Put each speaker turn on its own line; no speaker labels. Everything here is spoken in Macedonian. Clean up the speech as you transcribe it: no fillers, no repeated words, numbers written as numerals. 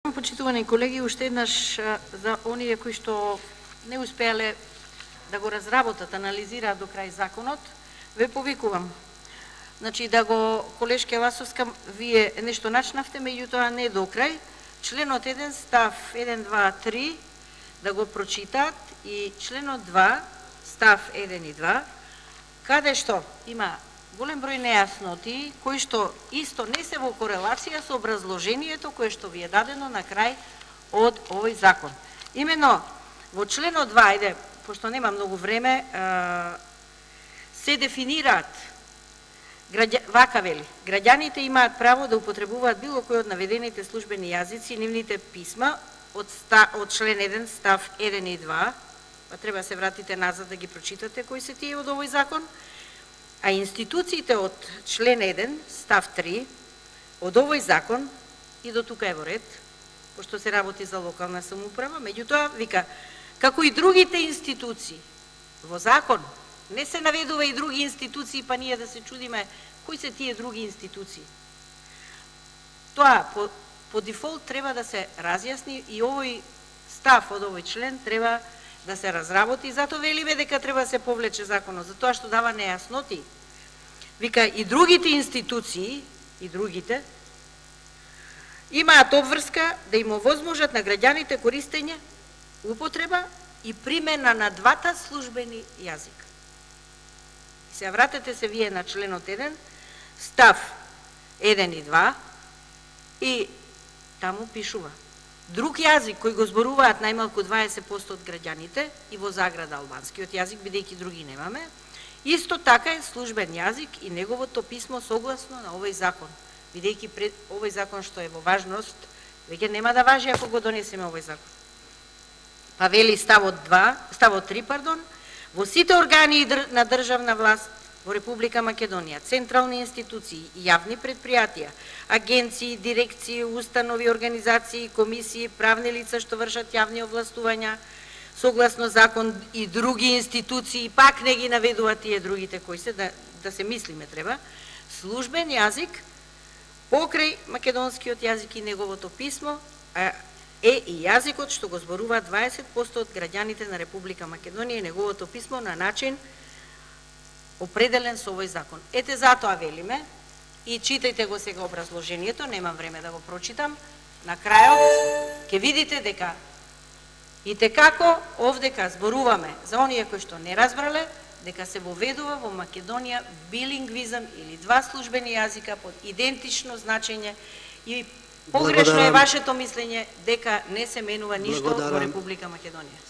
Почитувани колеги, уште еднаш за оние кои што не успеале да го разработат, анализираат до крај законот, ве повикувам. Значи да го колешке Ласовска, вие нешто начнавте, меѓутоа не до крај. Членот 1 став 1, 2, 3 да го прочитаат и членот 2 став 1 и 2, каде што има голем број нејасноти, кои што исто не се во корелација со образложението кое што ви е дадено на крај од овој закон. Имено во членот 2, ајде, пошто нема многу време, се дефинираат, вака вели, граѓаните имаат право да употребуваат било кој од наведените службени јазици и нивните писма од член 1, став 1 и 2, па треба се вратите назад да ги прочитате кои се тие од овој закон, а институциите од член 1, став 3, од овој закон, и до тука е во ред, пошто се работи за локална самоуправа, меѓутоа, вика, како и другите институции, во закон, не се наведува и други институции, па ние да се чудиме, кои се тие други институции. Тоа, по дефолт, треба да се разјасни и овој став од овој член треба да се разработи, затоа велиме дека треба да се повлече законот, затоа што дава нејасноти. Вика, и другите институции, имаат обврска да им овозможат на граѓаните користење, употреба и примена на двата службени јазика. Се вратете се вие на членот 1, став 1 и 2, и таму пишува: друг јазик кој го зборуваат најмалку 20% од граѓаните и во заграда албанскиот јазик, бидејќи други немаме, исто така е службен јазик и неговото писмо согласно на овој закон, бидејќи овој закон што е во важност, веќе нема да важи ако го донесеме овој закон. Па вели ставот 3, во сите органи на државна власт во Република Македонија, централни институции и јавни предпријатија, агенции, дирекции, установи, организации, комисии, правни лица што вршат јавни овластувања, согласно закон и други институции, пак не ги наведува тие другите кои се, да се мислиме треба, службен јазик покрај македонскиот јазик и неговото писмо е и јазикот што го зборува 20% од граѓаните на Република Македонија и неговото писмо на начин определен со овој закон. Ете затоа велиме, и читајте го сега образложението, немам време да го прочитам, на крајот ќе видите дека и текако овдека зборуваме за оние кои што не разбрале, дека се воведува во Македонија билингвизам или два службени јазика под идентично значење и погрешно е вашето мислење дека не се менува ништо во Република Македонија.